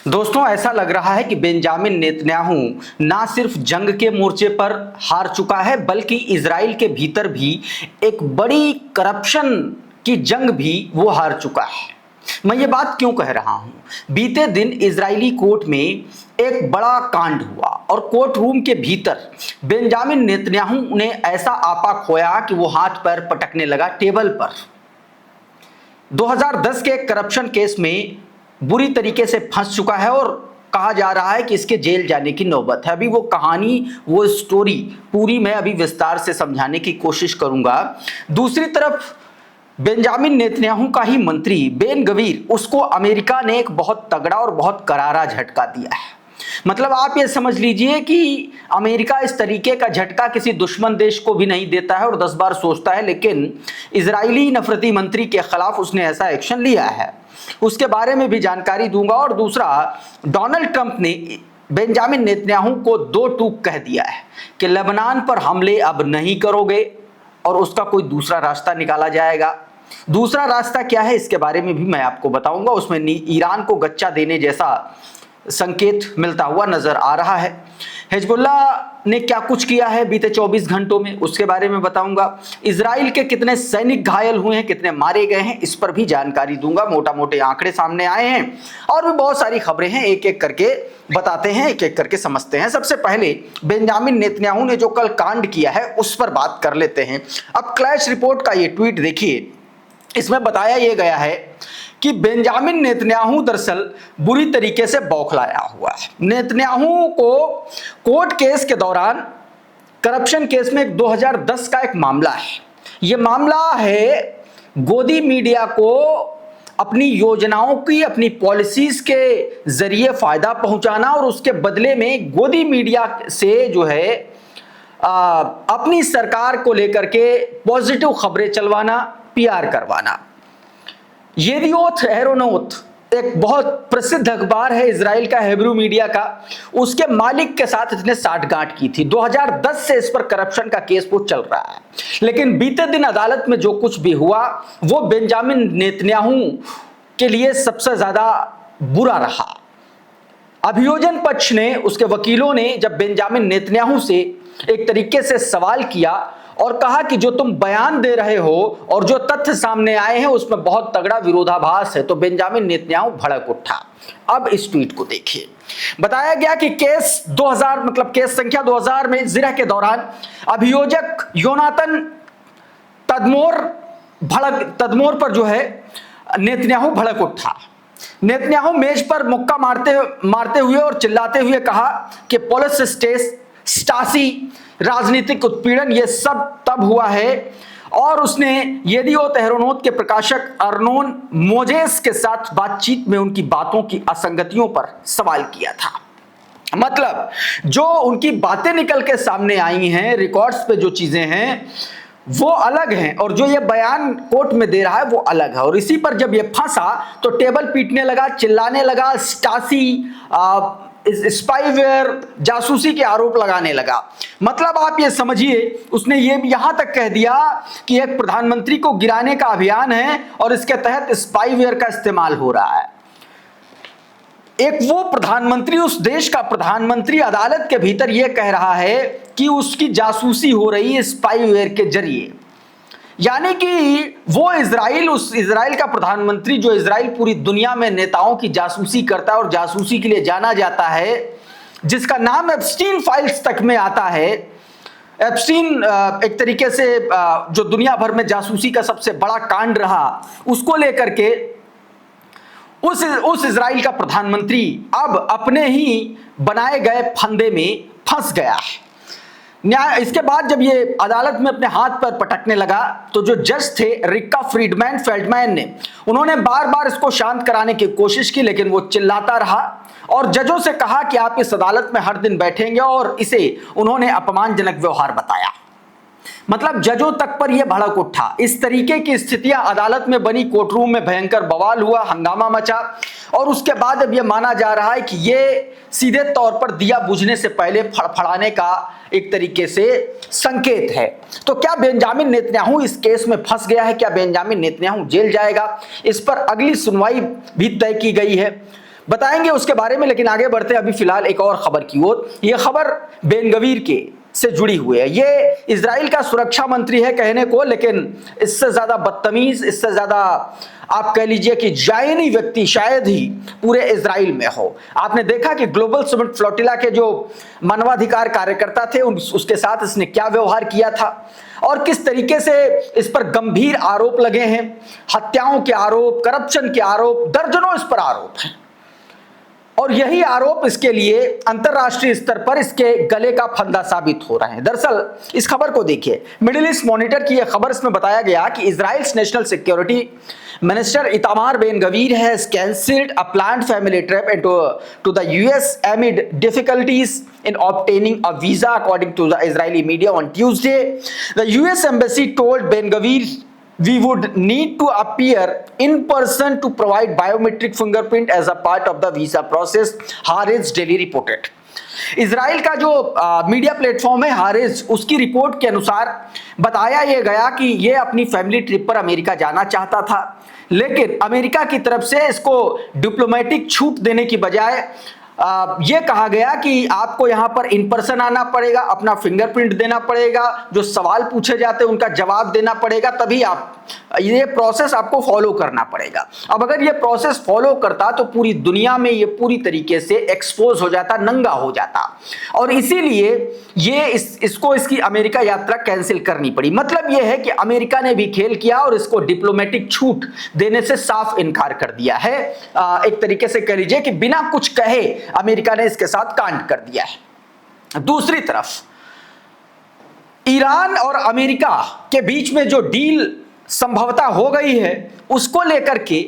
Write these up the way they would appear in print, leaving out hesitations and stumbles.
दोस्तों, ऐसा लग रहा है कि बेंजामिन नेतन्याहू ना सिर्फ जंग के मोर्चे पर हार चुका है बल्कि इजराइल के भीतर भी एक बड़ी करप्शन की जंग भी वो हार चुका है। मैं ये बात क्यों कह रहा हूं? बीते दिन इजरायली कोर्ट में एक बड़ा कांड हुआ और कोर्ट रूम के भीतर बेंजामिन नेतन्याहू ने ऐसा आपा खोया कि वो हाथ पैर पटकने लगा टेबल पर। 2010 के एक करप्शन केस में बुरी तरीके से फंस चुका है और कहा जा रहा है कि इसके जेल जाने की नौबत है। अभी वो कहानी, वो स्टोरी पूरी मैं अभी विस्तार से समझाने की कोशिश करूंगा। दूसरी तरफ बेंजामिन नेतन्याहू का ही मंत्री बेन गवीर, उसको अमेरिका ने एक बहुत तगड़ा और बहुत करारा झटका दिया है। मतलब आप ये समझ लीजिए कि अमेरिका इस तरीके का झटका किसी दुश्मन देश को भी नहीं देता है और 10 बार सोचता है, लेकिन इजरायली नफरती मंत्री के खिलाफ उसने ऐसा एक्शन लिया है। उसके बारे में भी जानकारी दूंगा। और दूसरा, डोनाल्ड ट्रंप ने बेंजामिन नेतन्याहू को 2 टूक कह दिया है कि लेबनान पर हमले अब नहीं करोगे और उसका कोई दूसरा रास्ता निकाला जाएगा। दूसरा रास्ता क्या है इसके बारे में भी मैं आपको बताऊंगा। उसमें ईरान को गच्चा देने जैसा संकेत मिलता हुआ नजर आ रहा है। हिजबुल्लाह ने क्या कुछ किया है बीते 24 घंटों में, उसके बारे में बताऊंगा। इजराइल के कितने सैनिक घायल हुए हैं, कितने मारे गए हैं, इस पर भी जानकारी दूंगा। मोटा मोटे आंकड़े सामने आए हैं और भी बहुत सारी खबरें हैं, एक एक करके बताते हैं, एक एक करके समझते हैं। सबसे पहले बेंजामिन नेतन्याहू ने जो कल कांड किया है उस पर बात कर लेते हैं। अब क्लैश रिपोर्ट का ये ट्वीट देखिए, इसमें बताया यह गया है कि बेंजामिन नेतन्याहू दरअसल बुरी तरीके से बौखलाया हुआ है। नेतन्याहू को कोर्ट केस के दौरान, करप्शन केस में 2010 का एक मामला है। यह मामला है गोदी मीडिया को अपनी योजनाओं की, अपनी पॉलिसीज के जरिए फायदा पहुंचाना और उसके बदले में गोदी मीडिया से जो है अपनी सरकार को लेकर के पॉजिटिव खबरें चलवाना, पीआर करवाना। येदियोथ एहरोनोथ एक बहुत प्रसिद्ध अखबार है इजराइल का, हेब्रू मीडिया का, उसके मालिक के साथ इसने साठगांठ की थी। 2010 से इस पर करप्शन का केस वो चल रहा है। लेकिन बीते दिन अदालत में जो कुछ भी हुआ वो बेंजामिन नेतन्याहू के लिए सबसे ज्यादा बुरा रहा। अभियोजन पक्ष ने, उसके वकीलों ने जब बेंजामिन नेतन्याहू से एक तरीके से सवाल किया और कहा कि जो तुम बयान दे रहे हो और जो तथ्य सामने आए हैं उसमें बहुत तगड़ा विरोधाभास है, तो बेंजामिन नेतन्याहू भड़क उठा। अब इस ट्वीट को देखिए। बताया गया कि केस 2000 मतलब केस संख्या 2000 में जिरह के दौरान अभियोजक योनातन तदमोर पर जो है नेतन्याहू भड़क उठा। नेतन्याहू मेज पर मुक्का मारते हुए और चिल्लाते हुए कहा कि पुलिस स्टासी, राजनीतिक उत्पीड़न, ये सब तब हुआ है। और उसने येदियोथ एहरोनोथ के प्रकाशक अर्नोन मोजेस के साथ बातचीत में उनकी बातों की असंगतियों पर सवाल किया था। मतलब जो उनकी बातें निकल के सामने आई हैं, रिकॉर्ड्स पे जो चीजें हैं वो अलग हैं और जो ये बयान कोर्ट में दे रहा है वो अलग है। और इसी पर जब ये फंसा तो टेबल पीटने लगा, चिल्लाने लगा, स्टासी, स्पाईवेयर, जासूसी के आरोप लगाने लगा। मतलब आप ये समझिए, उसने ये यहां तक कह दिया कि एक प्रधानमंत्री को गिराने का अभियान है और इसके तहत स्पाईवेयर का इस्तेमाल हो रहा है। एक वो प्रधानमंत्री, उस देश का प्रधानमंत्री अदालत के भीतर यह कह रहा है कि उसकी जासूसी हो रही है स्पाईवेयर के जरिए। यानी कि वो इजराइल का प्रधानमंत्री, जो इजराइल पूरी दुनिया में नेताओं की जासूसी करता है और जासूसी के लिए जाना जाता है, जिसका नाम एप्स्टीन फाइल्स तक में आता है। एप्स्टीन एक तरीके से जो दुनिया भर में जासूसी का सबसे बड़ा कांड रहा, उसको लेकर के उस इजराइल का प्रधानमंत्री अब अपने ही बनाए गए फंदे में फंस गया है। इसके बाद जब ये अदालत में अपने हाथ पर पटकने लगा तो जो जज थे रिक्का फेल्डमैन ने, उन्होंने बार बार इसको शांत कराने की कोशिश की, लेकिन वो चिल्लाता रहा और जजों से कहा कि आप इस अदालत में हर दिन बैठेंगे, और इसे उन्होंने अपमानजनक व्यवहार बताया। मतलब जजों तक पर यह भड़क उठा। इस तरीके की स्थितियां अदालत में बनी, कोर्टरूम में भयंकर बवाल हुआ, हंगामा मचा। और उसके बाद अब यह माना जा रहा है कि यह सीधे तौर पर दिया बुझने से पहले फड़फड़ाने का एक तरीके से संकेत है। तो क्या बेंजामिन नेतन्याहू इस केस में फंस गया है? क्या बेंजामिन नेतन्याहू जेल जाएगा? इस पर अगली सुनवाई भी तय की गई है। बताएंगे उसके बारे में, लेकिन आगे बढ़ते हैं अभी फिलहाल एक और खबर की ओर। यह खबर बेन गवीर के से जुड़ी हुई है। ये इजराइल का सुरक्षा मंत्री है कहने को, लेकिन इससे ज्यादा बदतमीज, इससे ज्यादा आप कह लीजिए कि जायनी व्यक्ति शायद ही पूरे इजराइल में हो। आपने देखा कि ग्लोबल समिट फ्लोटिला के जो मानवाधिकार कार्यकर्ता थे उसके साथ इसने क्या व्यवहार किया था और किस तरीके से इस पर गंभीर आरोप लगे हैं, हत्याओं के आरोप, करप्शन के आरोप, दर्जनों इस पर आरोप हैं। और यही आरोप इसके लिए अंतरराष्ट्रीय स्तर पर इसके गले का फंदा साबित हो रहे हैं। दरअसल इस खबर को देखिए, मिडिल ईस्ट मॉनिटर की यह खबर, इसमें बताया गया कि Israel's national security minister Itamar Ben Gvir has cancelled a planned family trip to the US amid difficulties in obtaining a visa, according to the Israeli media on Tuesday. The US embassy told Ben Gvir we would need to appear in person to provide biometric fingerprint as a part of the visa process, Haaretz Daily reported. Israel का जो media platform है हारेज, उसकी report के अनुसार बताया यह गया कि यह अपनी फैमिली ट्रिप पर अमेरिका जाना चाहता था, लेकिन अमेरिका की तरफ से इसको डिप्लोमेटिक छूट देने की बजाय ये कहा गया कि आपको यहां पर इन पर्सन आना पड़ेगा, अपना फिंगरप्रिंट देना पड़ेगा, जो सवाल पूछे जाते हैं उनका जवाब देना पड़ेगा, तभी आप ये प्रोसेस आपको फॉलो करना पड़ेगा। अब अगर ये प्रोसेस फॉलो करता तो पूरी दुनिया में ये पूरी तरीके से एक्सपोज हो जाता, नंगा हो जाता, और इसीलिए ये इसको इसकी अमेरिका यात्रा कैंसिल करनी पड़ी। मतलब ये है कि अमेरिका ने भी खेल किया और इसको डिप्लोमेटिक छूट देने से साफ इनकार कर दिया है। एक तरीके से कह लीजिए कि बिना कुछ कहे अमेरिका ने इसके साथ कांड कर दिया है। दूसरी तरफ ईरान और अमेरिका के बीच में जो डील संभवतः हो गई है, उसको लेकर के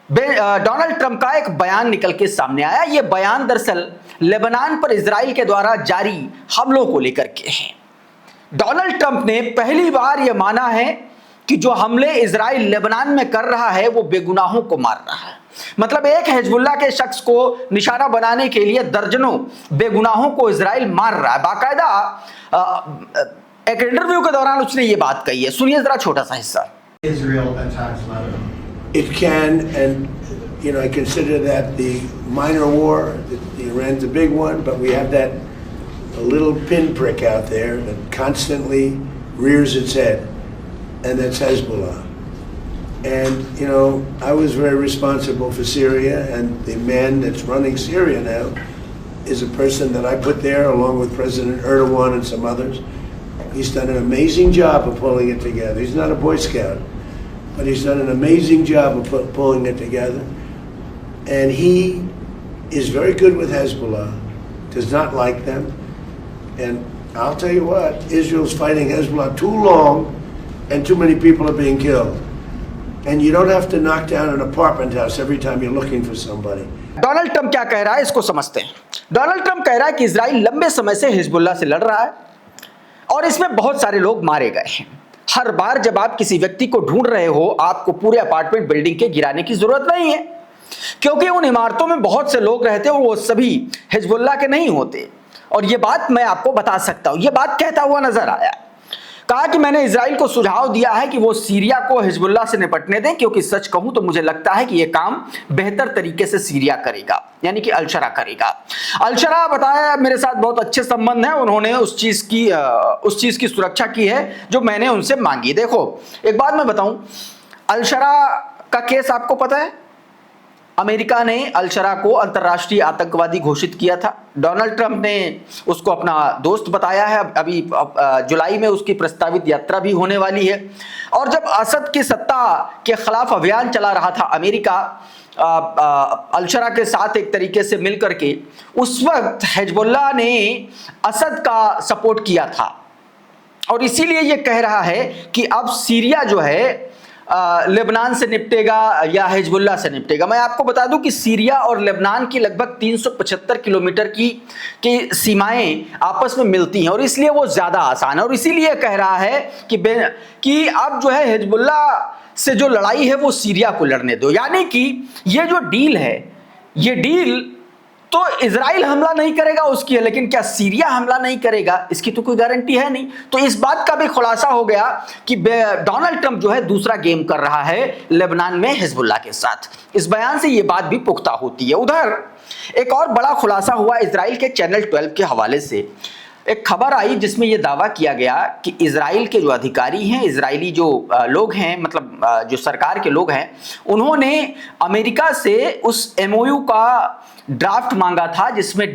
डोनाल्ड ट्रंप का एक बयान निकल के सामने आया। यह बयान दरअसल लेबनान पर इजराइल के द्वारा जारी हमलों को लेकर के है। डोनाल्ड ट्रंप ने पहली बार यह माना है कि जो हमले इजराइल लेबनान में कर रहा है वो बेगुनाहों को मार रहा है। मतलब एक हिजबुल्लाह के शख्स को निशाना बनाने के लिए दर्जनों बेगुनाहों को इजराइल मार रहा है। बाकायदा एक इंटरव्यू के दौरान उसने ये बात कही है, सुनिए जरा छोटा सा हिस्सा। Israel attacks Lebanon. It can, and I consider that the minor war. Iran's a big one, but we have a little pinprick out there that constantly rears its head, and that's Hezbollah. And I was very responsible for Syria, and the man that's running Syria now is a person that I put there along with President Erdogan and some others. He's done an amazing job of pulling it together. He's not a Boy Scout, but he's done an amazing job of pulling it together. And he is very good with Hezbollah, does not like them. And I'll tell you what, Israel's fighting Hezbollah too long, and too many people are being killed. And you don't have to knock down an apartment house every time you're looking for somebody. Donald Trump क्या कह रहा है, इसको समझते हैं। Donald Trump कह रहा है कि इजराइल लंबे समय से हिजबुल्लाह से लड़ रहा है और इसमें बहुत सारे लोग मारे गए हैं। हर बार जब आप किसी व्यक्ति को ढूंढ रहे हो, आपको पूरे अपार्टमेंट बिल्डिंग के गिराने की जरूरत नहीं है, क्योंकि उन इमारतों में बहुत से लोग रहते हैं और वो सभी हिजबुल्लाह के नहीं होते। और ये बात मैं आपको बता सकता हूं, ये बात कहता हुआ नजर आया। कहा कि मैंने इजराइल को सुझाव दिया है कि वो सीरिया को हिजबुल्लाह से निपटने दें, क्योंकि सच कहूं तो मुझे लगता है कि यह काम बेहतर तरीके से सीरिया करेगा, यानी कि अलशरा करेगा। अलशरा बताया मेरे साथ बहुत अच्छे संबंध हैं, उन्होंने उस चीज की सुरक्षा की है जो मैंने उनसे मांगी। देखो एक बात मैं बताऊं, अलशरा का केस आपको पता है, अमेरिका ने अलशरा को अंतर्राष्ट्रीय आतंकवादी घोषित किया था। डोनाल्ड ट्रंप ने उसको अपना दोस्त बताया है। अभी जुलाई में उसकी प्रस्तावित यात्रा भी होने वाली है। और जब असद की सत्ता के खिलाफ अभियान चला रहा था अमेरिका अलशरा के साथ एक तरीके से मिलकर के, उस वक्त हिजबुल्लाह ने असद का सपोर्ट किया था और इसीलिए ये कह रहा है कि अब सीरिया जो है लेबनान से निपटेगा या हिजबुल्लाह से निपटेगा। मैं आपको बता दूं कि सीरिया और लेबनान की लगभग 375 किलोमीटर की सीमाएं आपस में मिलती हैं और इसलिए वो ज्यादा आसान है। और इसीलिए कह रहा है कि अब जो है हिजबुल्लाह से जो लड़ाई है वो सीरिया को लड़ने दो। यानी कि ये जो डील है, ये डील तो इजराइल हमला नहीं करेगा उसकी है, लेकिन क्या सीरिया हमला नहीं करेगा इसकी तो कोई गारंटी है नहीं। तो इस बात का भी खुलासा हो गया कि डोनाल्ड ट्रंप जो है दूसरा गेम कर रहा है लेबनान में हिजबुल्लाह के साथ। इस बयान से यह बात भी पुख्ता होती है। उधर एक और बड़ा खुलासा हुआ इजराइल के चैनल 12 के हवाले से। एक खबर आई जिसमें यह दावा किया गया कि इजराइल के जो अधिकारी हैं, इजरायली जो लोग हैं, मतलब जो सरकार के लोग हैं, उन्होंने अमेरिका से उस एमओयू का ड्राफ्ट मांगा था जिसमें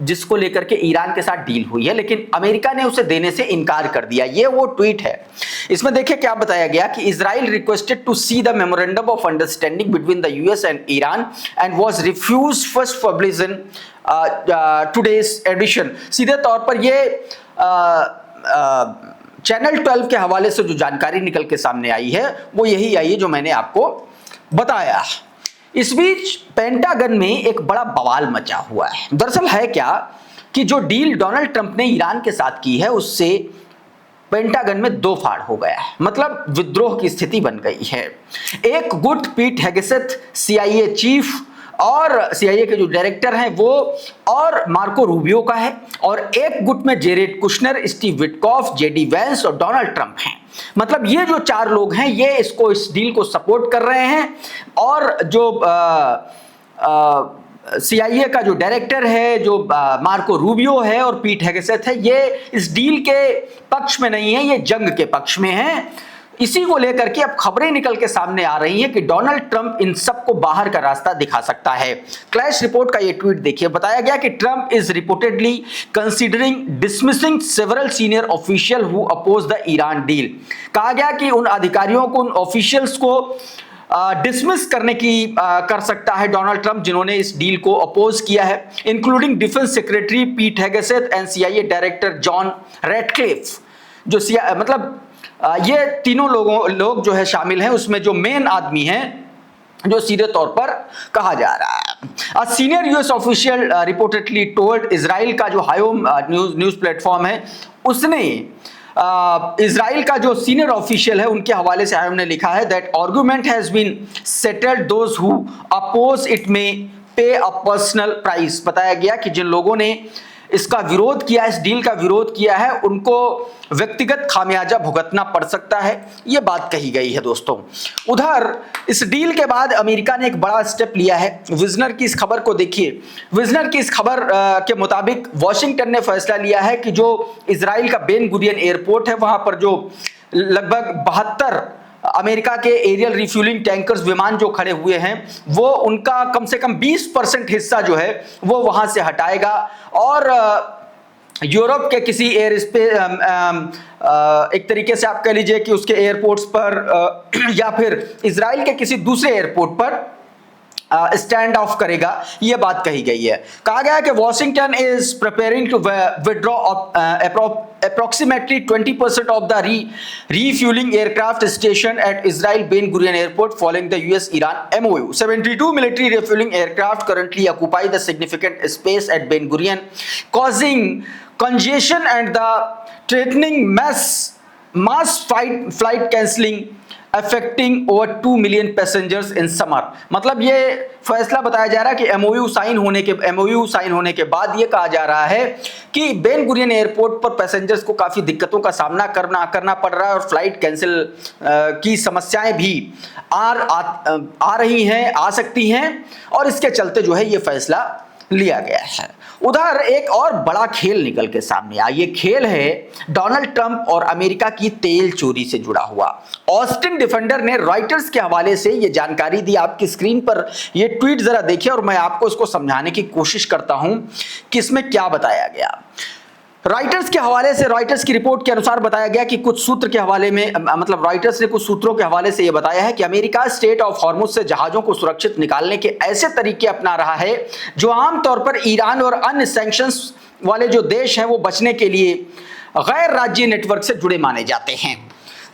जिसको लेकर के ईरान के साथ डील हुई है, लेकिन अमेरिका ने उसे देने से इनकार कर दिया। ये वो ट्वीट है। इसमें देखिए क्या बताया गया कि Israel requested to see the memorandum of understanding between the US and Iran and was refused first published in today's edition. सीधे तौर पर ये चैनल 12 के हवाले से जो जानकारी निकल के सामने आई है वो यही आई है जो मैंने आपको बताया। इस बीच पेंटागन में एक बड़ा बवाल मचा हुआ है। दरअसल है क्या कि जो डील डोनाल्ड ट्रंप ने ईरान के साथ की है उससे पेंटागन में दो फाड़ हो गया है, मतलब विद्रोह की स्थिति बन गई है। एक गुट पीट हेगेसेथ CIA चीफ और CIA के जो डायरेक्टर हैं वो और मार्को रूबियो का है, और एक गुट में Jared Kushner, Steve Witkoff, JD Vance और डोनाल्ड ट्रंप हैं। मतलब ये जो चार लोग हैं ये इस डील को सपोर्ट कर रहे हैं, और जो CIA का जो डायरेक्टर है जो मार्को रूबियो है और पीट हेगेसेथ है, ये इस डील के पक्ष में नहीं है, ये जंग के पक्ष में है। इसी को लेकर के अब खबरें निकल के सामने आ रही हैं कि डोनाल्ड ट्रंप इन सबको बाहर का रास्ता दिखा सकता है। क्लैश रिपोर्ट का ये ट्वीट देखिए। बताया गया कि Trump is reportedly considering dismissing several senior official who oppose the Iran deal. कहा गया कि उन अधिकारियों को, उन ऑफिशियल्स को डिसमिस करने की कर सकता है डोनाल्ड ट्रंप जिन्होंने इस डील को अपोज किया है, including defence secretary Pete Hegseth and CIA director John Ratcliffe. जो मतलब ये तीनों लोग जो है शामिल हैं, उसमें जो मेन आदमी हैं जो सीधे तौर पर कहा जा रहा है। Senior US official reportedly told Israel का जो हायोम न्यूज प्लेटफॉर्म है उसने इजराइल का जो सीनियर ऑफिशियल है उनके हवाले से ने लिखा है that argument has been settled, those who oppose it may pay a personal price. बताया गया कि जिन लोगों ने इसका विरोध किया, इस डील का विरोध किया है, उनको व्यक्तिगत खामियाजा भुगतना पड़ सकता है, यह बात कही गई है दोस्तों। उधर इस डील के बाद अमेरिका ने एक बड़ा स्टेप लिया है। विजनर की इस खबर को देखिए। विजनर की इस खबर के मुताबिक वॉशिंगटन ने फैसला लिया है कि जो इजराइल का बेन गुरियन एयरपोर्ट है वहां पर जो लगभग 72 अमेरिका के एरियल रिफ्यूलिंग टैंकर्स विमान जो खड़े हुए हैं वो उनका कम से कम 20% हिस्सा जो है वो वहां से हटाएगा, और यूरोप के किसी एयर स्पेस एक तरीके से आप कह लीजिए कि उसके एयरपोर्ट्स पर या फिर इजराइल के किसी दूसरे एयरपोर्ट पर स्टैंड ऑफ करेगा, यह बात कही गई है। कहा गया कि Washington is preparing to withdraw approximately 20% of the refueling aircraft station at Israel Ben Gurion Airport following the US-Iran MOU. 72 military refueling aircraft currently occupy the significant space at Ben Gurion, causing congestion and the threatening mass flight cancelling affecting over 2 million passengers in summer. मतलब ये फैसला बताया जा रहा है कि MOU sign होने के बाद ये कहा जा रहा है कि बेन गुरियन एयरपोर्ट पर पैसेंजर्स को काफ़ी दिक्कतों का सामना करना पड़ रहा है, और फ्लाइट कैंसिल की समस्याएं भी आ रही हैं, आ सकती हैं, और इसके चलते जो है ये फैसला लिया गया है। उधर एक और बड़ा खेल निकल के सामने आया। ये खेल है डोनाल्ड ट्रंप और अमेरिका की तेल चोरी से जुड़ा हुआ। ऑस्टिन डिफेंडर ने रॉयटर्स के हवाले से ये जानकारी दी। आपकी स्क्रीन पर ये ट्वीट जरा देखिए और मैं आपको इसको समझाने की कोशिश करता हूं कि इसमें क्या बताया गया। रॉयटर्स के हवाले से, रॉयटर्स की रिपोर्ट के अनुसार बताया गया कि कुछ सूत्र के हवाले में, मतलब रॉयटर्स ने कुछ सूत्रों के हवाले से यह बताया है कि अमेरिका स्ट्रेट ऑफ हॉर्मुज से जहाजों को सुरक्षित निकालने के ऐसे तरीके अपना रहा है जो आमतौर पर ईरान और अन्य सैंक्शंस वाले जो देश हैं वो बचने के लिए गैर राज्य नेटवर्क से जुड़े माने जाते हैं।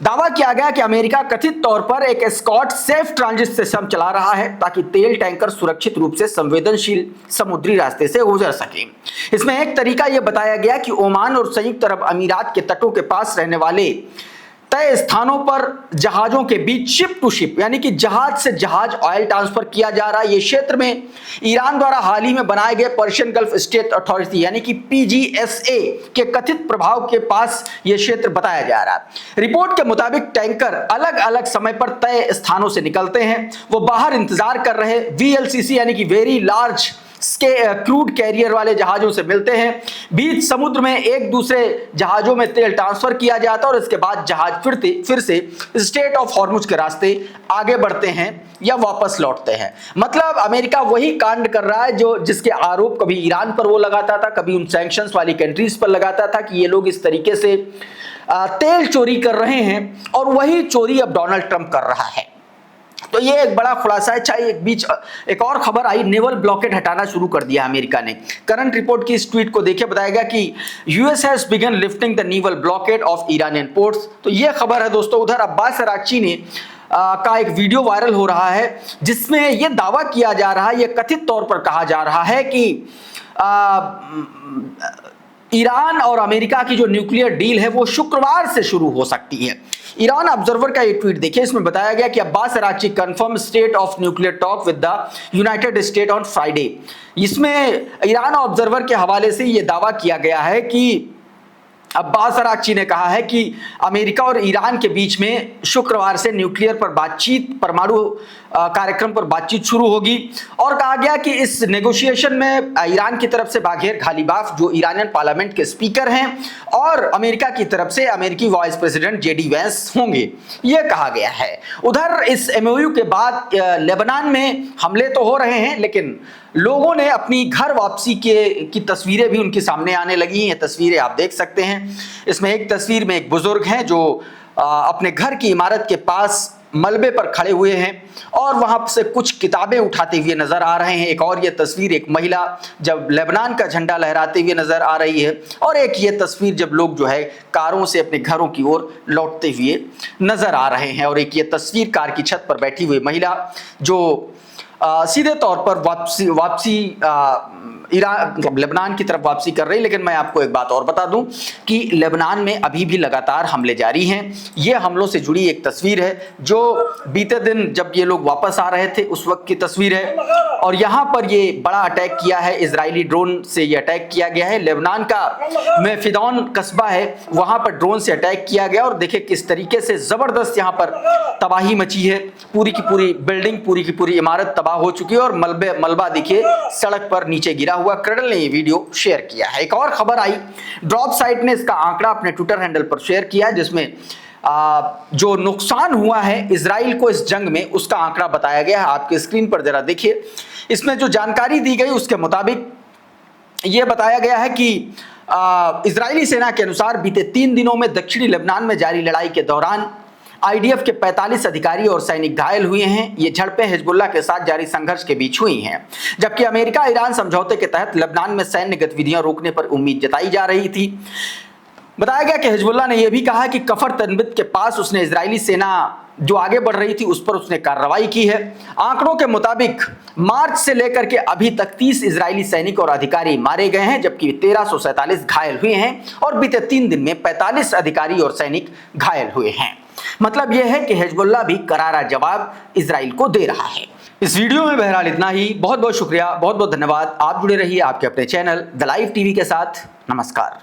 दावा किया गया कि अमेरिका कथित तौर पर एक एस्कॉर्ट सेफ ट्रांजिट सिस्टम चला रहा है ताकि तेल टैंकर सुरक्षित रूप से संवेदनशील समुद्री रास्ते से गुजर सके। इसमें एक तरीका यह बताया गया कि ओमान और संयुक्त अरब अमीरात के तटों के पास रहने वाले तय स्थानों पर जहाजों के बीच शिप टू शिप यानी कि जहाज से जहाज ऑयल ट्रांसफर किया जा रहा है। ये क्षेत्र में ईरान द्वारा हाल ही में बनाए गए पर्शियन गल्फ स्टेट अथॉरिटी यानी कि PGSA के कथित प्रभाव के पास यह क्षेत्र बताया जा रहा है। रिपोर्ट के मुताबिक टैंकर अलग अलग समय पर तय स्थानों से निकलते हैं। वो बाहर इंतजार कर रहे VLCC यानी कि वेरी लार्ज क्रूड कैरियर वाले जहाजों से मिलते हैं। बीच समुद्र में एक दूसरे जहाजों में तेल ट्रांसफर किया जाता है और इसके बाद जहाज फिर से स्ट्रेट ऑफ हॉर्मुज के रास्ते आगे बढ़ते हैं या वापस लौटते हैं। मतलब अमेरिका वही कांड कर रहा है जो जिसके आरोप कभी ईरान पर वो लगाता था, कभी उन सैंक्शंस वाली कंट्रीज पर लगाता था कि ये लोग इस तरीके से तेल चोरी कर रहे हैं, और वही चोरी अब डोनाल्ड ट्रंप कर रहा है। तो ये एक बड़ा खुलासा है। चाहे एक और खबर आई, नेवल ब्लॉकेड हटाना शुरू कर दिया अमेरिका ने। करंट रिपोर्ट की इस ट्वीट को देखिए, बताया गया कि US has begin lifting the naval blockade of Iranian ports. तो ये खबर है दोस्तों। उधर अब्बास अरागची ने का एक वीडियो वायरल हो रहा है जिसमें यह दावा किया जा रहा है, यह कथित तौर पर कहा जा रहा है कि ईरान और अमेरिका की जो न्यूक्लियर डील है वो शुक्रवार से शुरू हो सकती है। ईरान ऑब्जर्वर का ये ट्वीट देखिए, इसमें बताया गया कि Abbas Araghchi confirm state of nuclear talk with the United state on Friday. इसमें ईरान ऑब्जर्वर के हवाले से ये दावा किया गया है कि अब्बास अरागची ने कहा है कि अमेरिका और ईरान के बीच में शुक्रवार से न्यूक्लियर पर बातचीत, परमाणु कार्यक्रम पर बातचीत शुरू होगी। और कहा गया कि इस नेगोशिएशन में ईरान की तरफ से बाघेर घालीबाफ जो ईरानियन पार्लियामेंट के स्पीकर हैं और अमेरिका की तरफ से अमेरिकी वाइस प्रेसिडेंट JD वैंस होंगे, यह कहा गया है। उधर इस MOU के बाद लेबनान में हमले तो हो रहे हैं, लेकिन लोगों ने अपनी घर वापसी की तस्वीरें भी उनके सामने आने लगी हैं। तस्वीरें आप देख सकते हैं। इसमें एक तस्वीर में एक बुजुर्ग हैं जो अपने घर की इमारत के पास मलबे पर खड़े हुए हैं और वहां से कुछ किताबें उठाते हुए नजर आ रहे हैं। एक और ये तस्वीर, एक महिला जब लेबनान का झंडा लहराते हुए नजर आ रही है, और एक ये तस्वीर जब लोग जो है कारों से अपने घरों की ओर लौटते हुए नजर आ रहे हैं, और एक ये तस्वीर कार की छत पर बैठी हुई महिला जो सीधे तौर पर वापसी ईरान लेबनान की तरफ वापसी कर रही। लेकिन मैं आपको एक बात और बता दूं कि लेबनान में अभी भी लगातार हमले जारी हैं। ये हमलों से जुड़ी एक तस्वीर है जो बीते दिन जब ये लोग वापस आ रहे थे उस वक्त की तस्वीर है, और यहाँ पर ये बड़ा अटैक किया है, इजरायली ड्रोन से ये अटैक किया गया है। लेबनान का मेफिदौन कस्बा है, वहां पर ड्रोन से अटैक किया गया, और देखिए किस तरीके से जबरदस्त यहाँ पर तबाही मची है। पूरी की पूरी बिल्डिंग, पूरी की पूरी इमारत तबाह हो चुकी है, और मलबा देखिए सड़क पर नीचे गिरा हुआ। कर्नल ने ये वीडियो शेयर किया है। एक और खबर आई, ड्रॉप साइट ने इसका आंकड़ा अपने ट्विटर हैंडल पर शेयर किया है जिसमें जो नुकसान हुआ है इजराइल को इस जंग में उसका आंकड़ा बताया गया है। आपके स्क्रीन पर जरा देखिए, इसमें जो जानकारी दी गई उसके मुताबिक यह बताया गया है कि इजरायली सेना के अनुसार बीते 3 दिनों में दक्षिणी लेबनान में जारी लड़ाई के दौरान IDF के 45 अधिकारी और सैनिक घायल हुए हैं। ये झड़पें हिजबुल्लाह के साथ जारी संघर्ष के बीच हुई हैं, जबकि अमेरिका ईरान समझौते के तहत लेबनान में सैन्य गतिविधियां रोकने पर उम्मीद जताई जा रही थी। बताया गया कि हिजबुल्लाह ने यह भी कहा कि कफर तनबित के पास उसने इजरायली सेना जो आगे बढ़ रही थी उस पर उसने कार्रवाई की है। आंकड़ों के मुताबिक मार्च से लेकर के अभी तक 30 इजरायली सैनिक और अधिकारी मारे गए हैं, जबकि 1347 घायल हुए हैं, और बीते 3 दिन में 45 अधिकारी और सैनिक घायल हुए हैं। मतलब यह है कि हिजबुल्लाह भी करारा जवाब इजराइल को दे रहा है। इस वीडियो में बहरहाल इतना ही। बहुत बहुत शुक्रिया, बहुत बहुत धन्यवाद। आप जुड़े रहिए आपके अपने चैनल द लाइव टीवी के साथ। नमस्कार।